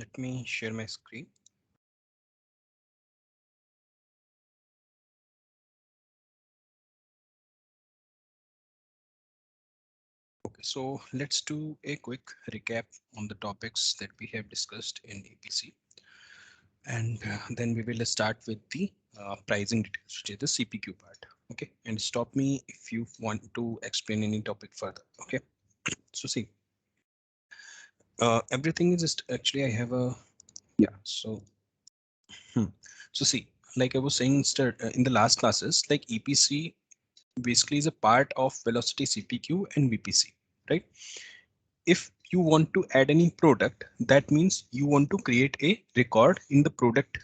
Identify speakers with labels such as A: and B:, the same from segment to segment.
A: Let me share my screen. Okay, so let's do a quick recap on the topics that we have discussed in APC. And then we will start with the pricing details, which is the CPQ part. Okay, and stop me if you want to explain any topic further. Okay, so see, everything is just actually I have a yeah. Hmm. So see, like I was saying in the last classes, like EPC basically is a part of Velocity CPQ and VPC, right? If you want to add any product, that means you want to create a record in the product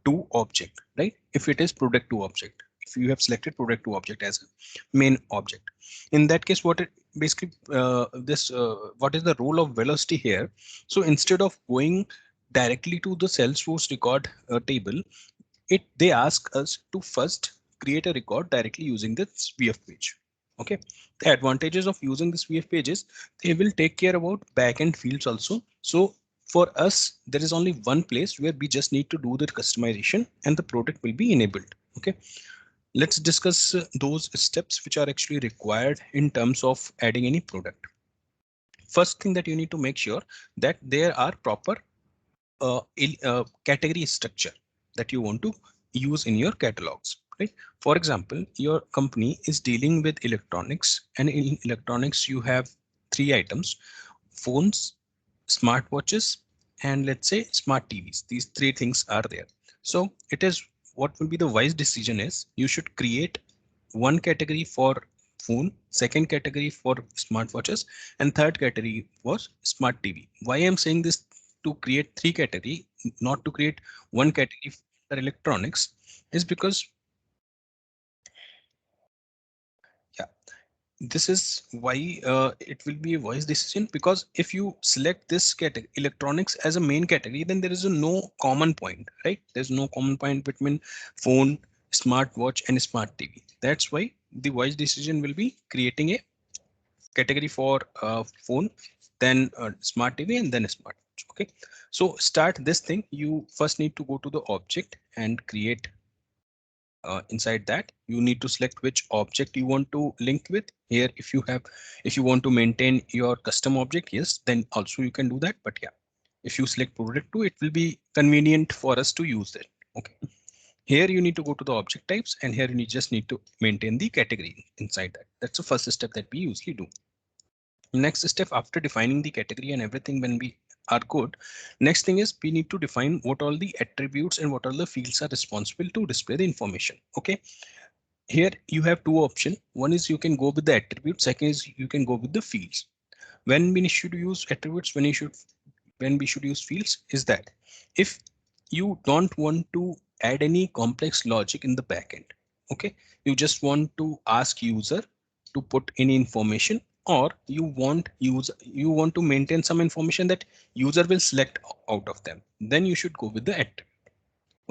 A: to object, right? If it is product to object, if you have selected product to object as a main object, in that case, what it basically what is the role of velocity here? So instead of going directly to the Salesforce record table, they ask us to first create a record directly using this VF page. Okay, the advantages of using this VF page is they will take care about backend fields also. So for us, there is only one place where we just need to do the customization and the product will be enabled. Okay, let's discuss those steps which are actually required in terms of adding any product. First thing that you need to make sure that there are proper category structure that you want to use in your catalogs, right? For example, your company is dealing with electronics, and in electronics you have three items: phones, smartwatches, and let's say smart TVs. These three things are there. So it is what will be the wise decision is you should create one category for phone, second category for smartwatches, and third category was smart TV. Why I'm saying this, to create three category, not to create one category for electronics, is because yeah, this is why it will be a wise decision, because if you select this category electronics as a main category, then there is a no common point, right? There's no common point between phone, smartwatch, and smart TV. That's why the wise decision will be creating a category for phone, then smart TV, and then smartwatch. Okay, so start this thing. You first need to go to the object and create. Inside that, you need to select which object you want to link with. Here, if you want to maintain your custom object, yes, then also you can do that. But yeah, if you select product 2, it will be convenient for us to use it. Okay. Here you need to go to the object types, and here you just need to maintain the category inside that. That's the first step that we usually do. Next step, after defining the category and everything, when we are good, next thing is we need to define what all the attributes and what all the fields are responsible to display the information. Okay, here you have two options. One is you can go with the attributes, second is you can go with the fields. When we should use attributes, when we should use fields is that if you don't want to add any complex logic in the backend, okay, you just want to ask user to put any information, or you want to maintain some information that user will select out of them, then you should go with the attribute.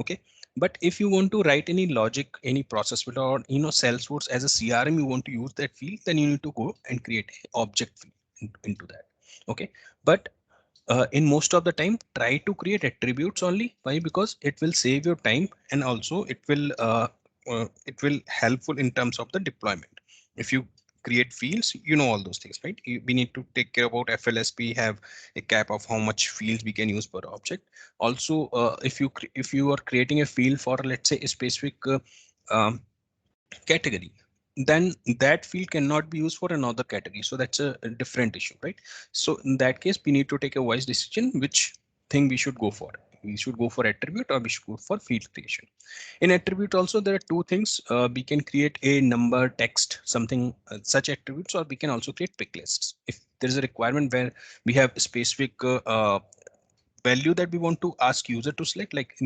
A: Okay, but if you want to write any logic, any process field, or Salesforce as a CRM, you want to use that field, then you need to go and create an object field into that. Okay, but in most of the time, try to create attributes only. Why? Because it will save your time, and also it will helpful in terms of the deployment. If you create fields, all those things, right? We need to take care about FLSP, have a cap of how much fields we can use per object. Also, if you are creating a field for, let's say, a specific um, category, then that field cannot be used for another category. So that's a different issue, right? So in that case, we need to take a wise decision which thing we should go for. We should go for attribute, or we should go for field creation. In attribute also, there are two things. We can create a number, text, something, such attributes, or we can also create pick lists. If there is a requirement where we have a specific value that we want to ask user to select, like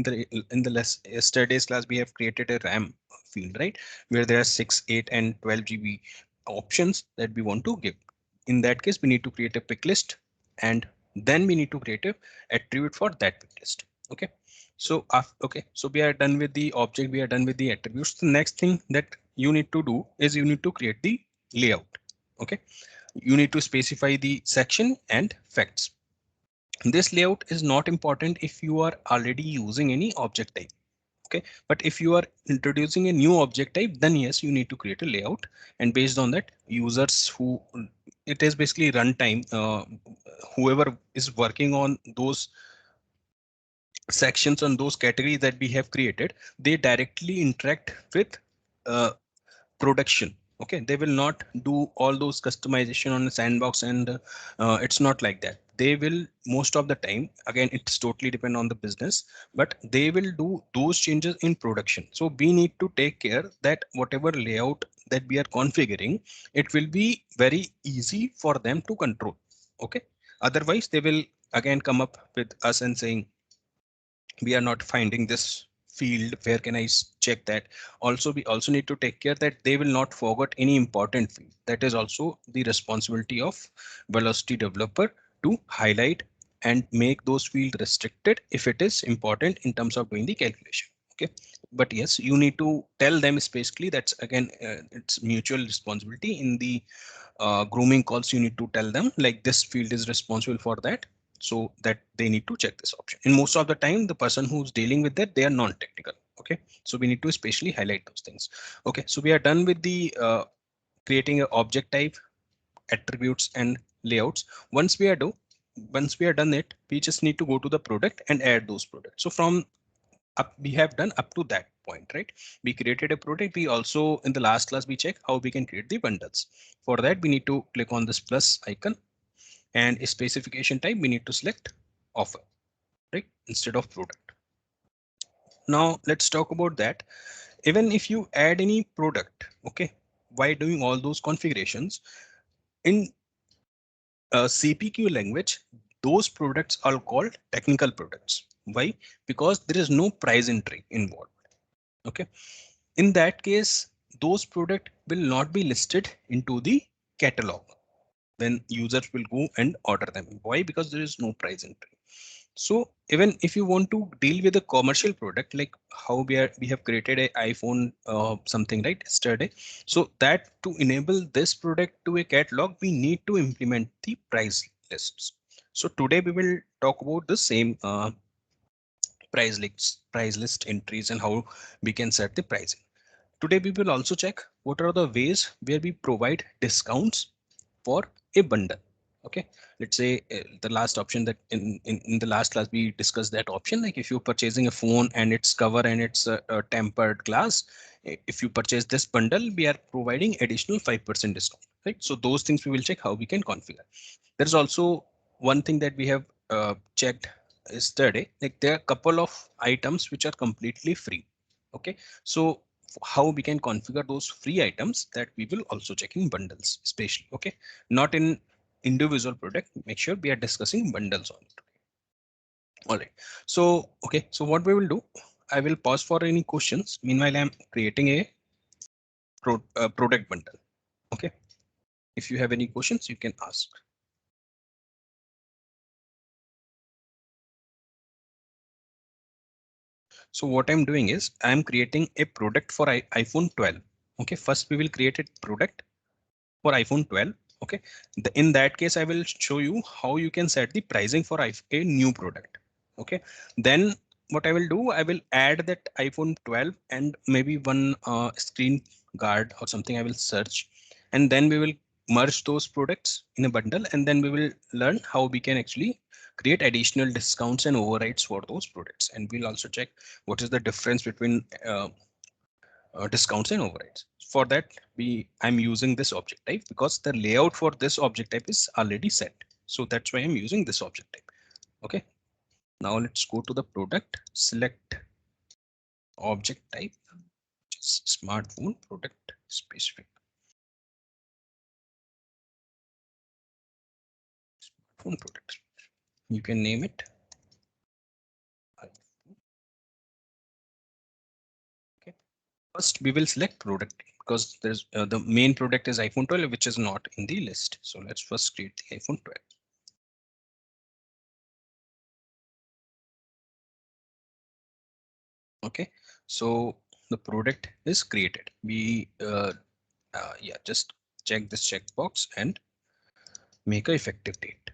A: yesterday's class, we have created a RAM field, right, where there are 6, 8, and 12 GB options that we want to give. In that case, we need to create a pick list, and then we need to create a attribute for that pick list. Okay, so okay, so we are done with the object, we are done with the attributes. The next thing that you need to do is you need to create the layout. Okay, you need to specify the section and facts. This layout is not important if you are already using any object type. Okay, but if you are introducing a new object type, then yes, you need to create a layout, and based on that, users who it is basically runtime, whoever is working on those sections on those categories that we have created, they directly interact with uh, production. Okay, they will not do all those customization on the sandbox, and it's not like that. They will, most of the time, again it's totally depend on the business, but they will do those changes in production. So we need to take care that whatever layout that we are configuring, it will be very easy for them to control. Okay, otherwise they will again come up with us and saying we are not finding this field, where can I check that. Also, we also need to take care that they will not forget any important field. That is also the responsibility of velocity developer to highlight and make those field restricted if it is important in terms of doing the calculation. Okay, but yes, you need to tell them specifically. That's again it's mutual responsibility. In the grooming calls, you need to tell them like this field is responsible for that, so that they need to check this option. And most of the time, the person who's dealing with that, they are non-technical. Okay, so we need to especially highlight those things. Okay, so we are done with the creating an object type, attributes, and layouts. Once we are do, once we are done it, we just need to go to the product and add those products. So from up, we have done up to that point, right? We created a product. We also, in the last class, we check how we can create the bundles. For that, we need to click on this plus icon, and a specification type, we need to select offer, right, instead of product. Now let's talk about that. Even if you add any product, okay, by doing all those configurations in CPQ language, those products are called technical products. Why? Because there is no price entry involved. Okay, in that case, those products will not be listed into the catalog when users will go and order them. Why? Because there is no price entry. So even if you want to deal with a commercial product, like how we have created a iPhone something right yesterday, so that to enable this product to a catalog, we need to implement the price lists. So today we will talk about the same price list entries, and how we can set the pricing. Today we will also check what are the ways where we provide discounts for a bundle. Okay, let's say the last option that in the last class we discussed that option, like if you're purchasing a phone and its cover and it's a tempered glass, if you purchase this bundle, we are providing additional 5% discount, right? So those things we will check how we can configure. There's also one thing that we have checked yesterday, like there are a couple of items which are completely free. Okay, so how we can configure those free items, that we will also check in bundles especially. Okay, not in individual product. Make sure we are discussing bundles on it. All right, so okay, so what we will do, I will pause for any questions. Meanwhile, I'm creating a product bundle. Okay, if you have any questions, you can ask. So what I'm doing is I'm creating a product for iPhone 12. Okay, first we will create a product for iPhone 12. Okay, in that case, I will show you how you can set the pricing for a new product. Okay, then what I will do, I will add that iPhone 12 and maybe one screen guard or something I will search, and then we will merge those products in a bundle, and then we will learn how we can actually create additional discounts and overrides for those products. And we'll also check what is the difference between discounts and overrides. For that, I'm using this object type because the layout for this object type is already set. So that's why I'm using this object type. Okay. Now let's go to the product, select object type, which is smartphone product specific. Phone product. You can name it. Okay. First, we will select product because there's the main product is iPhone 12, which is not in the list. So let's first create the iPhone 12. Okay, so the product is created. We yeah, just check this checkbox and make a effective date.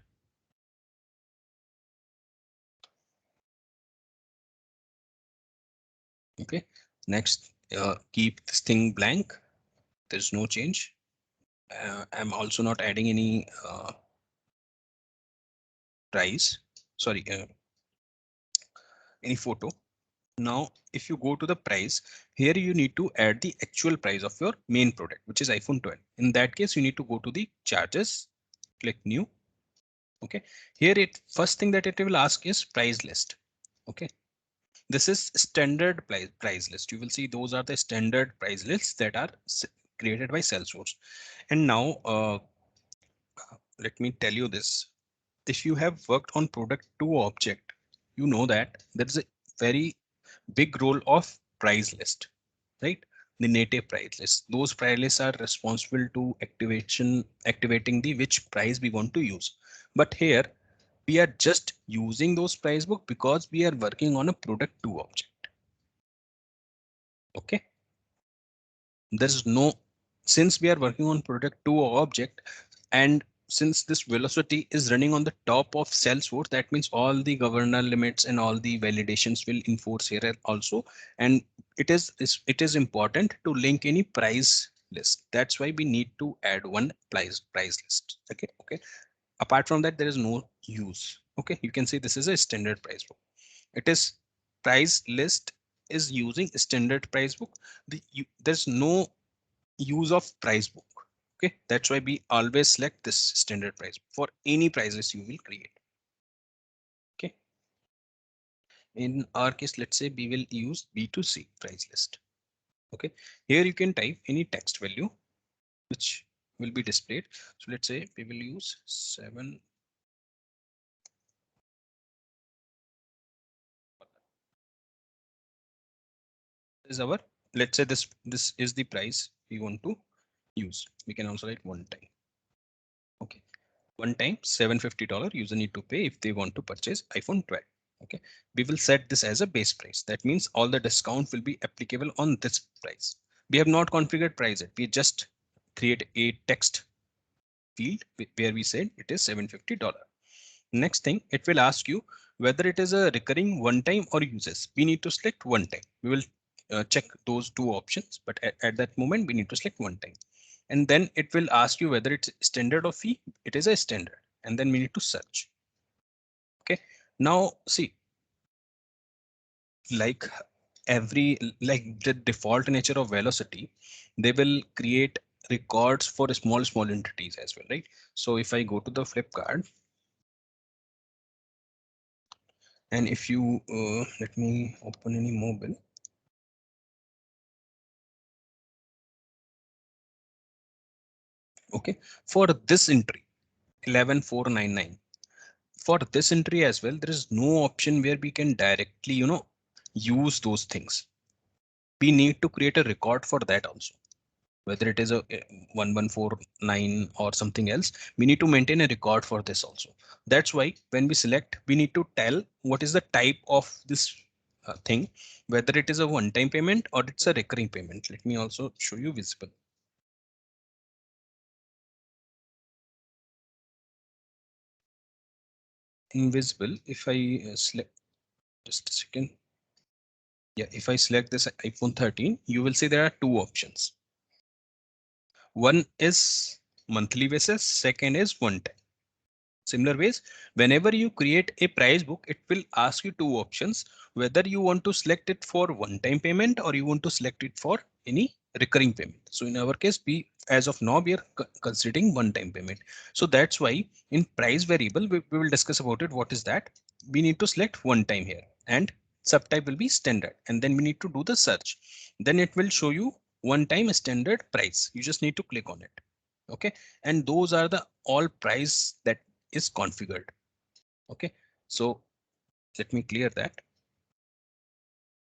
A: Okay, next, keep this thing blank. There's no change. I'm also not adding any price, sorry, any photo. Now, if you go to the price, here you need to add the actual price of your main product, which is iPhone 12. In that case, you need to go to the charges, click new. Okay, here it first thing that it will ask is price list. Okay, this is standard price list. You will see those are the standard price lists that are created by Salesforce. And now, let me tell you this. If you have worked on product to object, you know that there is a very big role of price list, right? The native price list. Those price lists are responsible to activating the which price we want to use. But here we are just using those price book because we are working on a product to object. Okay. There's no, since we are working on product to object, and since this velocity is running on the top of Salesforce, that means all the governor limits and all the validations will enforce here also. And it is important to link any price list. That's why we need to add one price list. Okay. Okay. Apart from that, there is no use. Okay. You can see this is a standard price book. It is price list is using standard price book. There's no use of price book. Okay, that's why we always select this standard price for any prices you will create. Okay, in our case, let's say we will use B2C price list. Okay, here you can type any text value which will be displayed. So let's say we will use 7 is our, let's say this is the price we want to use. We can also write one time. Okay, one time $750 user need to pay if they want to purchase iPhone 12. Okay, we will set this as a base price. That means all the discount will be applicable on this price. We have not configured price yet. We just create a text field where we said it is $750. Next thing, it will ask you whether it is a recurring one time or uses. We need to select one time. We will check those two options, but at that moment we need to select one time. And then it will ask you whether it's standard or fee. It is a standard, and then we need to search. Okay, now see, like like the default nature of velocity, they will create records for small entities as well, right? So if I go to the Flipkart, and if you let me open any mobile. Okay, for this entry 11499, for this entry as well, there is no option where we can directly, use those things. We need to create a record for that also. Whether it is a 1149 or something else, we need to maintain a record for this also. That's why when we select, we need to tell what is the type of this thing, whether it is a one-time payment or it's a recurring payment. Let me also show you visible. Invisible, if I select, just a second. Yeah, if I select this iPhone 13, you will see there are two options. One is monthly basis, second is one time. Similar ways, whenever you create a price book, it will ask you two options, whether you want to select it for one time payment or you want to select it for any recurring payment. So in our case, we, as of now, we are considering one time payment. So that's why in price variable, we will discuss about it. What is that? We need to select one time here, and subtype will be standard. And then we need to do the search. Then it will show you one time standard price. You just need to click on it. Okay, and those are the all price that is configured. Okay, so let me clear that.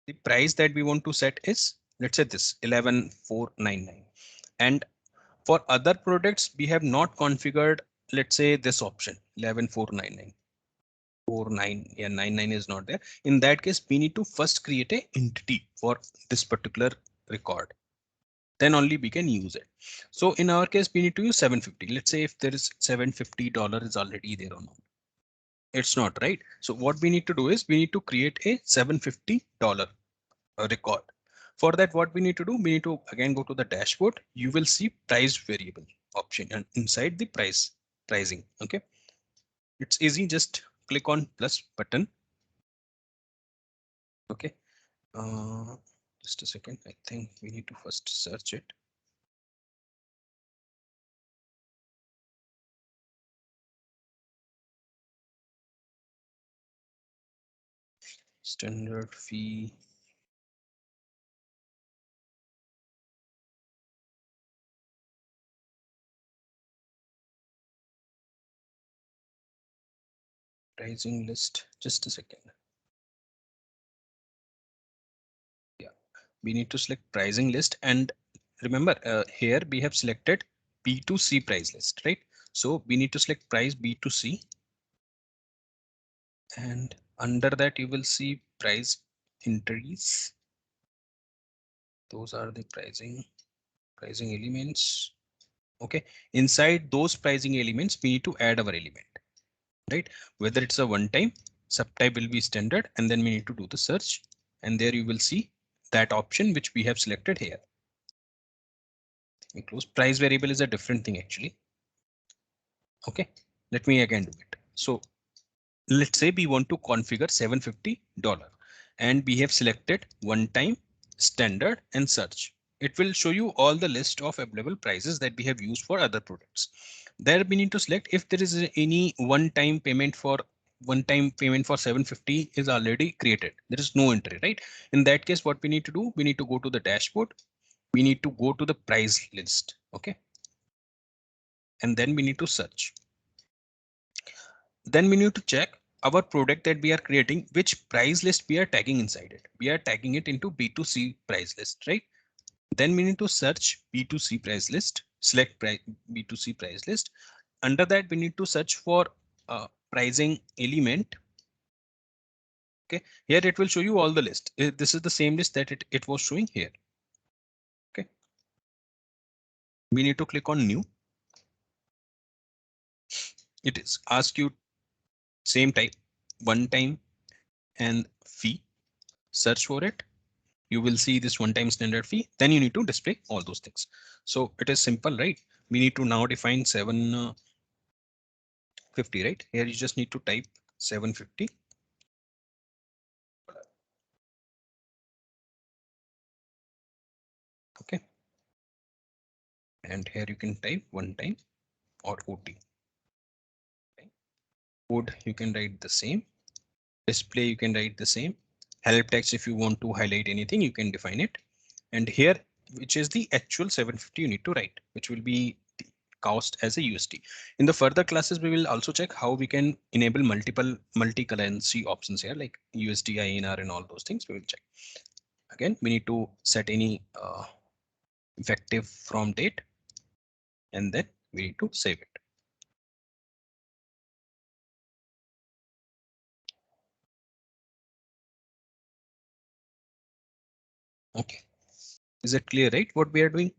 A: The price that we want to set is, let's say this 11499, and for other products we have not configured, let's say this option 11499. 49, yeah, 99 is not there. In that case, we need to first create a entity for this particular record, then only we can use it. So in our case, we need to use 750. Let's say if there is $750 is already there or not. It's not, right? So what we need to do is we need to create a $750 record. For that, what we need to do, we need to again go to the dashboard. You will see price variable option and inside the pricing. Okay, it's easy. Just click on plus button. Okay, uh, just a second. I think we need to first search it. Standard fee. Pricing list. Just a second. Yeah, we need to select pricing list, and remember here we have selected B2C price list, right? So we need to select price B2C, and under that you will see price entries. Those are the pricing elements. Okay, inside those pricing elements we need to add our element, right? Whether it's a one time, subtype will be standard, and then we need to do the search, and there you will see that option which we have selected here. We close. Price variable is a different thing actually. Okay, let me again do it. So let's say we want to configure $750 and we have selected one time, standard and search. It will show you all the list of available prices that we have used for other products. There we need to select if there is any one-time payment for 750 is already created. There is no entry, right? In that case, what we need to do, we need to go to the dashboard. We need to go to the price list. Okay. And then we need to search. Then we need to check our product that we are creating, which price list we are tagging inside it. We are tagging it into B2C price list, right? Then we need to search B2C price list, select B2C price list. Under that, we need to search for pricing element. Okay, here it will show you all the list. This is the same list that it was showing here. Okay, we need to click on new. It is ask you same type, one time and fee. Search for it. You will see this one-time standard fee. Then you need to display all those things. So it is simple, right? We need to now define 750, right? Here you just need to type 750. Okay. And here you can type one time or OT. Okay. Code you can write the same. Display you can write the same. Help text, if you want to highlight anything, you can define it. And here, which is the actual 750 you need to write, which will be the cost as a USD. In the further classes, we will also check how we can enable multi-currency options here, like USD, INR, and all those things. We will check. Again, we need to set any effective from date, and then we need to save it. Okay. Is it clear, right? What we are doing?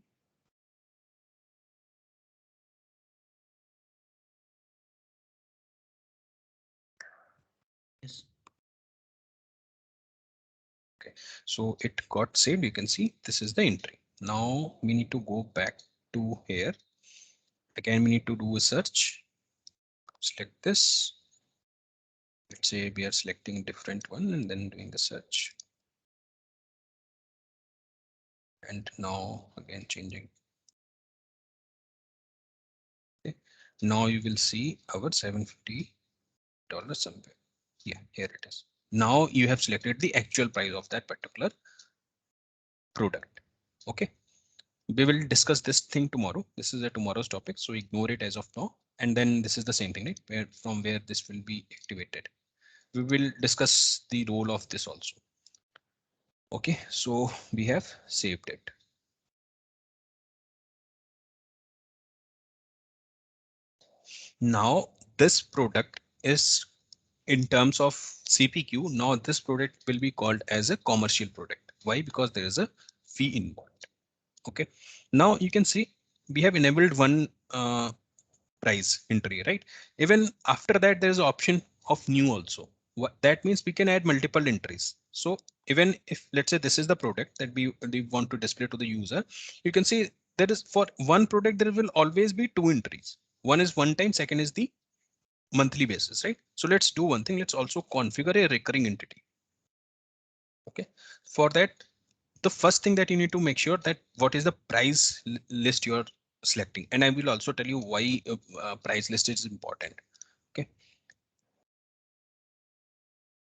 A: Yes. Okay, so it got saved. You can see this is the entry. Now we need to go back to here. Again, we need to do a search. Select this. Let's say we are selecting a different one and then doing the search. And now again changing. Okay. Now you will see our $750 somewhere. Yeah, here it is. Now you have selected the actual price of that particular product. Okay. We will discuss this thing tomorrow. This is a tomorrow's topic, so ignore it as of now. And then this is the same thing, right? From where this will be activated. We will discuss the role of this also. Okay, so we have saved it. Now this product is in terms of CPQ. Now this product will be called as a commercial product. Why? Because there is a fee involved. Okay, now you can see we have enabled one price entry, right? Even after that, there is an option of new also. What that means, we can add multiple entries. So even if let's say this is the product that we want to display to the user, you can see there is for one product there will always be two entries. One is one time, second is the monthly basis, right? So let's do one thing. Let's also configure a recurring entity. Okay. For that, the first thing that you need to make sure that what is the price list you're selecting, and I will also tell you why price list is important. Okay.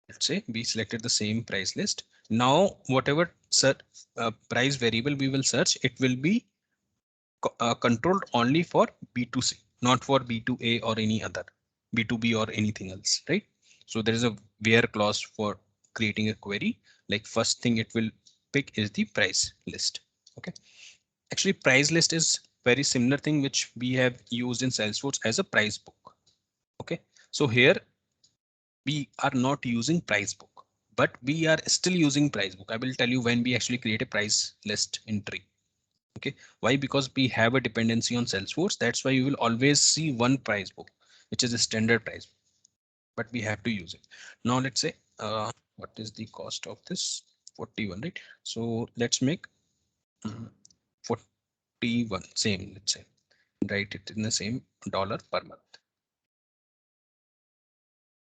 A: Let's say we selected the same price list. Now, whatever price variable we will search, it will be controlled only for B2C, not for B2A or any other B2B or anything else, right? So there is a where clause for creating a query. Like first thing it will pick is the price list. Okay. Actually, price list is very similar thing which we have used in Salesforce as a price book. Okay. So here we are not using price book, but we are still using price book. I will tell you when we actually create a price list entry. Okay, why? Because we have a dependency on Salesforce. That's why you will always see one price book, which is a standard price, but we have to use it. Now let's say what is the cost of this? 41, right? So let's make 41 same. Let's say write it in the same dollar per month.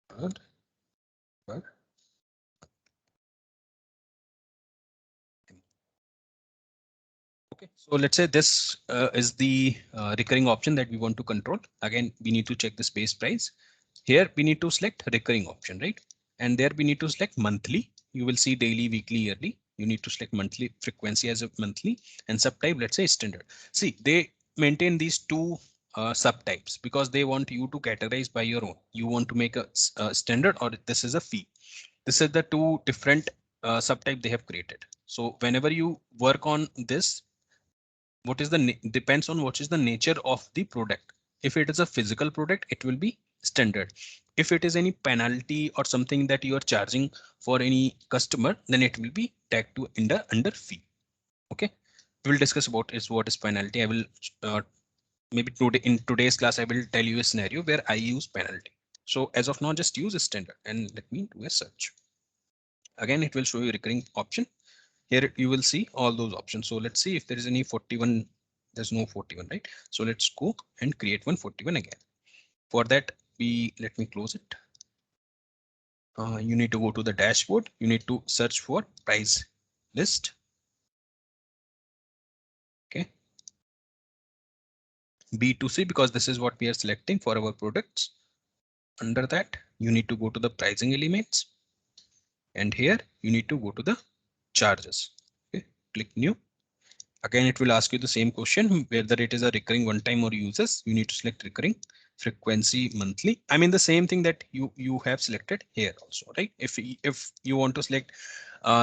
A: Per Okay, so let's say this is the recurring option that we want to control. Again, we need to check the space price. Here we need to select recurring option, right? And there we need to select monthly. You will see daily, weekly, yearly. You need to select monthly frequency as a monthly and subtype, let's say standard. See, they maintain these two subtypes because they want you to categorize by your own. You want to make a standard or this is a fee. This is the two different subtype they have created. So whenever you work on this, what is the depends on what is the nature of the product. If it is a physical product, it will be standard. If it is any penalty or something that you are charging for any customer, then it will be tagged to under fee. Okay, we will discuss about is what is penalty. I will uh, maybe today in today's class I will tell you a scenario where I use penalty. So as of now, just use a standard and let me do a search. Again, it will show you recurring option. Here you will see all those options. So let's see if there is any 41. There's no 41, right? So let's go and create 141 again. For that, let me close it. You need to go to the dashboard. You need to search for price list. Okay. B2C, because this is what we are selecting for our products. Under that, you need to go to the pricing elements. And here you need to go to the charges. Okay. Click new. Again, it will ask you the same question, whether it is a recurring one time or uses. You need to select recurring, frequency monthly. I mean the same thing that you have selected here also, right? If you want to select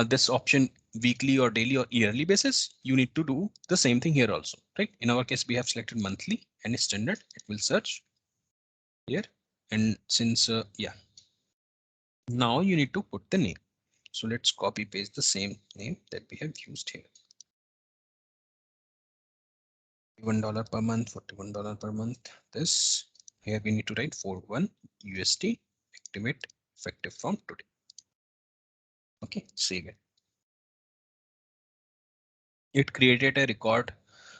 A: this option weekly or daily or yearly basis, you need to do the same thing here also, right? In our case, we have selected monthly and standard. It will search here, and since yeah, now you need to put the name. So let's copy paste the same name that we have used here. $1 per month, $41 per month. This here we need to write 41 USD activate effective from today. Okay, save it. It created a record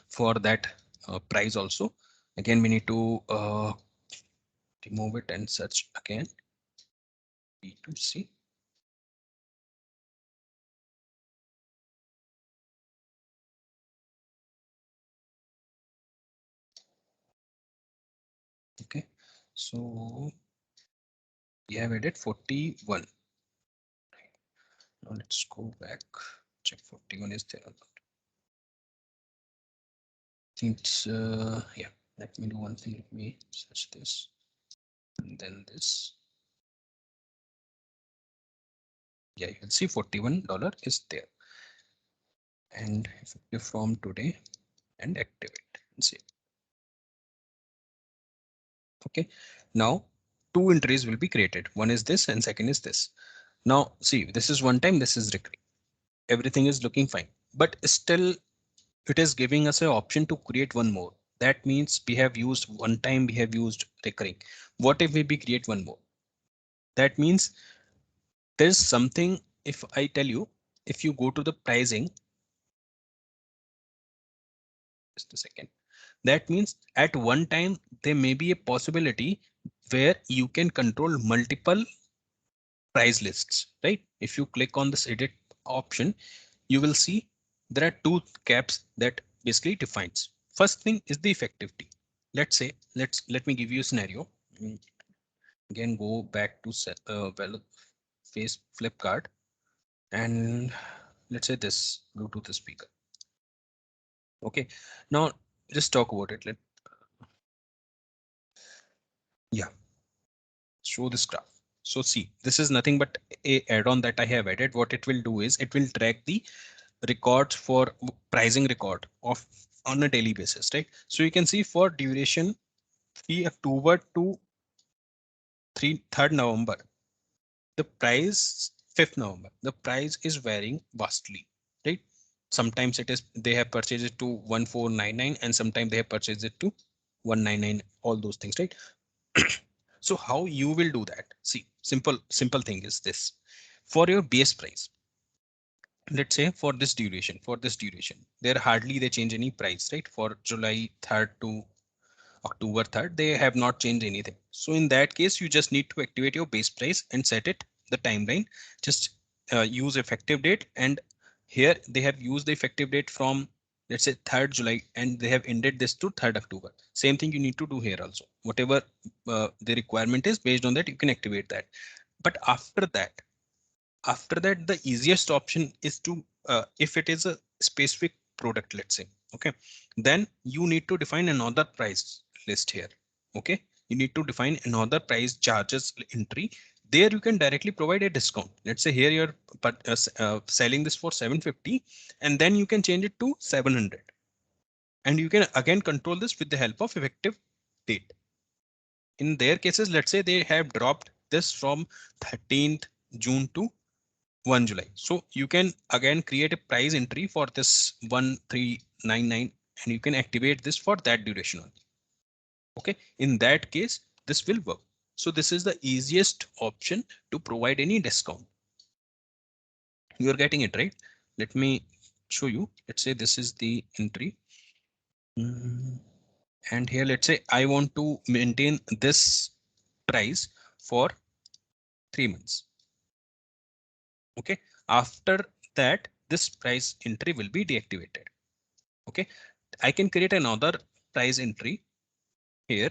A: for that price also. Again, we need to remove it and search again. B2C. Okay, so we have added 41. Now let's go back, check 41 is there or not. I think it's yeah. Let me do one thing. Let me search this and then this. Yeah, you can see $41 is there, and effective from today and activate and see. Okay, now two entries will be created. One is this and second is this. Now see, this is one time, this is recurring. Everything is looking fine, but still it is giving us an option to create one more. That means we have used one time, we have used recurring. What if we create one more? That means there's something if I tell you, if you go to the pricing, just a second, that means at one time there may be a possibility where you can control multiple price lists, right? If you click on this edit option, you will see there are two caps that basically defines. First thing is the effectivity. Let's say, let me give you a scenario. Again, go back to well, face Flipkart, and let's say this Bluetooth speaker. Okay, now just talk about it. Yeah, show this graph. So see, this is nothing but a add-on that I have added. What it will do is it will track the records for pricing record of on a daily basis, right? So you can see for duration 3 October to 3rd November, the price 5th November, the price is varying vastly, right? Sometimes it is they have purchased it to 1499 and sometimes they have purchased it to 199, all those things, right? So how you will do that? See, simple thing is this. For your base price, let's say for this duration, there hardly they change any price, right? For July 3rd to October 3rd, they have not changed anything. So in that case, you just need to activate your base price and set it the timeline. Just use effective date, and here they have used the effective date from, let's say, 3rd July, and they have ended this to 3rd October. Same thing you need to do here also. Whatever the requirement is, based on that, you can activate that. But after that, the easiest option is to if it is a specific product, let's say, okay, then you need to define another price list here. Okay, you need to define another price charges entry. There you can directly provide a discount. Let's say here you're selling this for 750, and then you can change it to 700, and you can again control this with the help of effective date. In their cases, let's say they have dropped this from 13th June to 1 July. So you can again create a price entry for this 1399, and you can activate this for that duration only. Okay, in that case, this will work. So this is the easiest option to provide any discount. You are getting it, right? Let me show you. Let's say this is the entry. And here, let's say I want to maintain this price for 3 months. Okay, after that, this price entry will be deactivated. Okay, I can create another price entry here.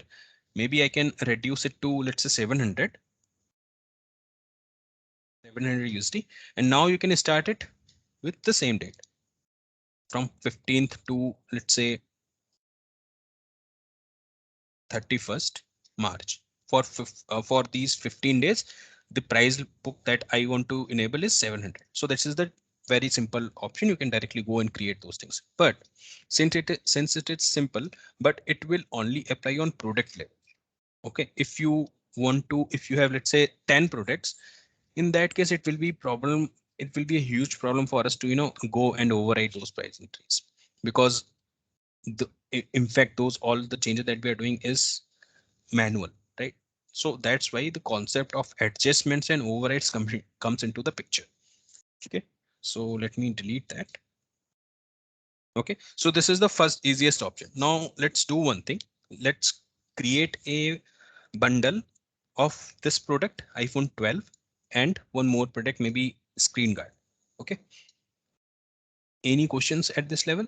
A: Maybe I can reduce it to, let's say, 700 USD, and now you can start it with the same date from 15th to, let's say, 31st March. For these 15 days, the price book that I want to enable is 700. So this is the very simple option. You can directly go and create those things. But since it is simple, but it will only apply on product level. Okay, if you want to, if you have, let's say, 10 products, in that case it will be problem, it will be a huge problem for us to, go and override those price increase, because in fact those all the changes that we are doing is manual, right? So that's why the concept of adjustments and overrides comes into the picture. Okay, so let me delete that. Okay, so this is the first easiest option. Now let's do one thing. Let's create a bundle of this product, iPhone 12, and one more product, maybe screen guard. Okay, any questions at this level?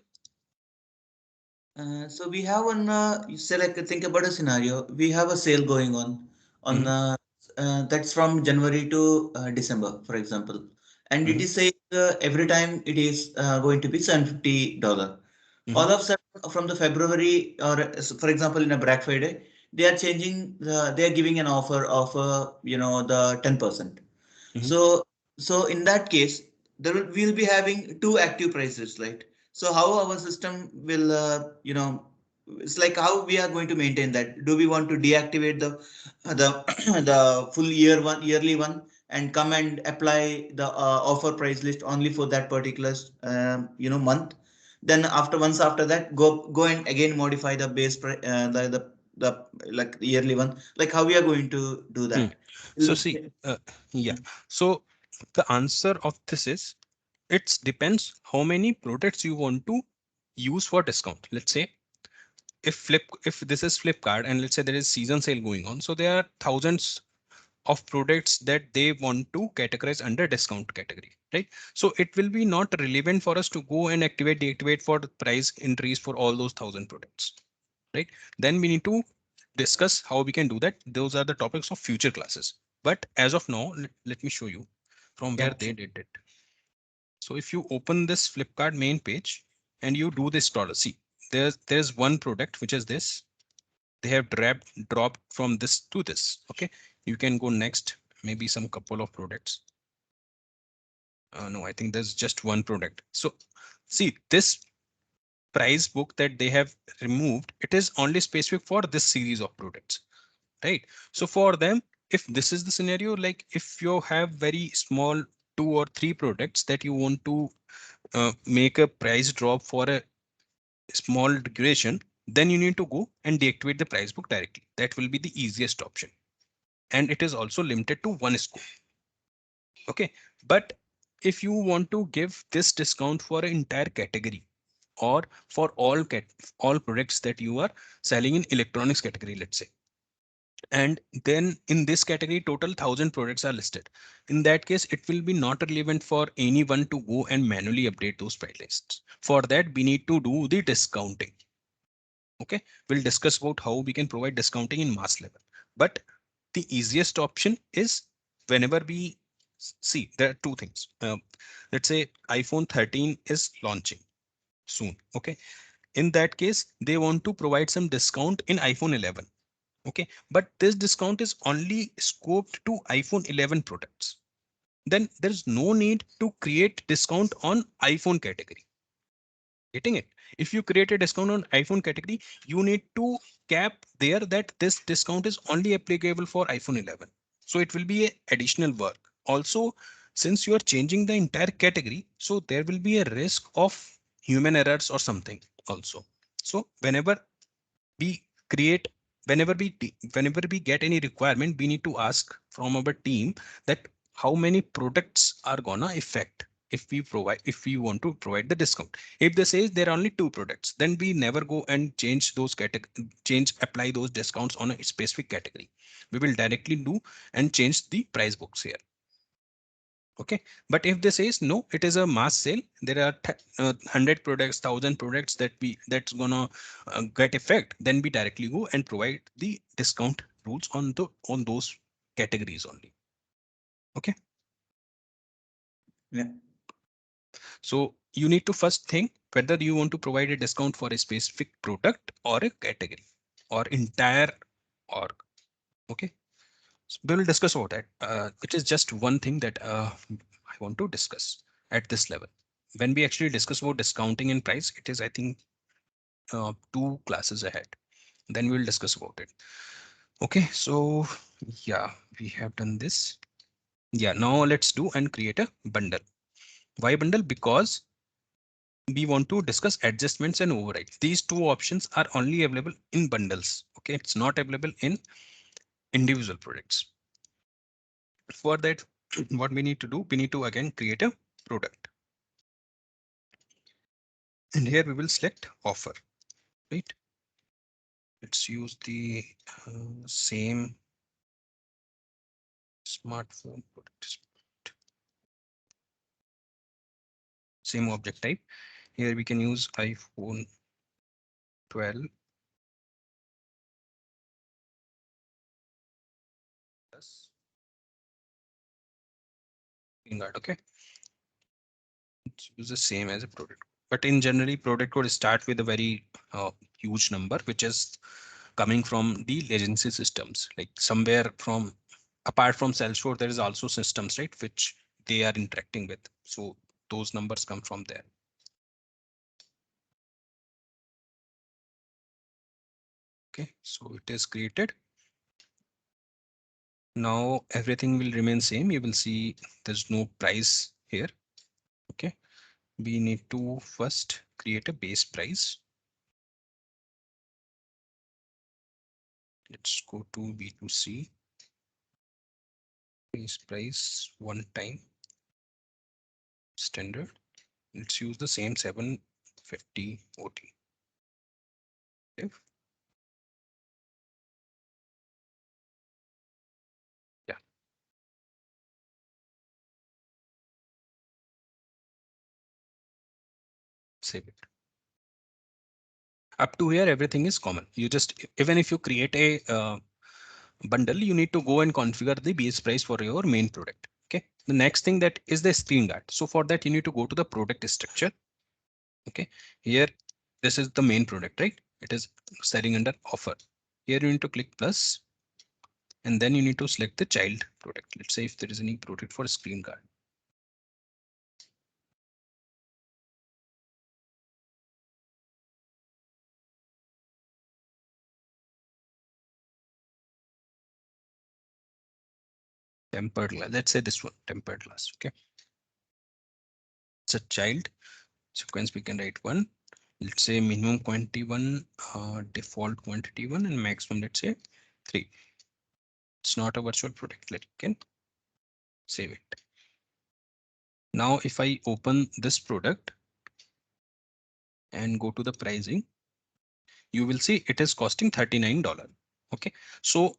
B: So we have one, you say like think about a scenario. We have a sale going on
A: Mm-hmm,
B: that's from January to December, for example, and it
A: mm-hmm,
B: is saying every time it is going to be $750.
A: mm-hmm,
B: All of a sudden, from the February or for example in a Black Friday, they are changing. They are giving an offer of the 10%.
A: mm-hmm,
B: So, so in that case, we'll be having two active prices, right? So how our system will, it's like how we are going to maintain that. Do we want to deactivate the the full yearly one, and come and apply the offer price list only for that particular month? Then once after that, go and again modify the base price, the like yearly one. Like how we are going to do
A: hmm.
B: that?
A: So see, yeah. So the answer of this is it depends how many products you want to use for discount. Let's say if this is Flipkart and let's say there is season sale going on, so there are thousands of products that they want to categorize under discount category, right? So it will be not relevant for us to go and activate deactivate for the price increase for all those thousand products, right? Then we need to discuss how we can do that. Those are the topics of future classes, but as of now let me show you from where
B: Yeah.
A: they did it. So if you open this Flipkart main page and you do this scroll, see there's one product which is this. They have dropped from this to this. Okay, you can go next, maybe some couple of products. No, I think there's just one product. So see this price book that they have removed, it is only specific for this series of products, right? So for them, if this is the scenario, like if you have very small 2 or 3 products that you want to make a price drop for a small duration, then you need to go and deactivate the price book directly. That will be the easiest option. And it is also limited to one scope. Okay. But if you want to give this discount for an entire category or for all products that you are selling in electronics category, let's say, and then in this category total 1,000 products are listed, in that case it will be not relevant for anyone to go and manually update those price lists. For that we need to do the discounting. Okay, we'll discuss about how we can provide discounting in mass level, but the easiest option is whenever we see there are two things. Let's say iPhone 13 is launching soon. Okay, in that case they want to provide some discount in iPhone 11. Okay, but this discount is only scoped to iPhone 11 products. Then there's no need to create discount on iPhone category. Getting it? If you create a discount on iPhone category, you need to cap there that this discount is only applicable for iPhone 11. So it will be a additional work. Also, since you are changing the entire category, so there will be a risk of human errors or something also. So we create whenever we get any requirement, we need to ask from our team that how many products are gonna affect if we want to provide the discount. If they say there are only 2 products, then we never go and change those change apply those discounts on a specific category. We will directly do and change the price books here. Okay, but if they says no, it is a mass sale, there are 100 products, 1,000 products that's gonna get effect, then we directly go and provide the discount rules on those categories only. Okay,
B: Yeah.
A: so you need to first think whether you want to provide a discount for a specific product or a category or entire org. Okay, so we will discuss about that. It is just one thing that I want to discuss at this level. When we actually discuss about discounting and price, it is, I think, 2 classes ahead. Then we will discuss about it. Okay, so yeah, we have done this. Yeah, now let's do and create a bundle. Why bundle? Because we want to discuss adjustments and overrides. These 2 options are only available in bundles. Okay, it's not available in individual products. For that, what we need to do, we need to again create a product. And here we will select offer, right? Let's use the same smartphone product, same object type. Here we can use iPhone 12 plus green card. Okay, let's use the same as a product. But in generally, product could start with a very huge number, which is coming from the legacy systems. Like somewhere from apart from Salesforce, there is also systems, right, which they are interacting with. So those numbers come from there. Okay, so it is created. Now everything will remain same. You will see there's no price here. Okay, we need to first create a base price. Let's go to B2C base price one time. standard. Let's use the same 750 OT. Yeah. Save it. Up to here, everything is common. You just, even if you create a bundle, you need to go and configure the base price for your main product. Okay. The next thing that is the screen guard. So for that, you need to go to the product structure. Okay. Here, this is the main product, right? It is selling under offer. Here you need to click plus, and then you need to select the child product. Let's say if there is any product for screen guard. Tempered glass. Let's say this one, tempered glass. Okay. It's a child sequence. We can write one. Let's say minimum quantity one, default quantity one, and maximum, let's say 3. It's not a virtual product. Let can save it. Now, if I open this product and go to the pricing, you will see it is costing $39. Okay. So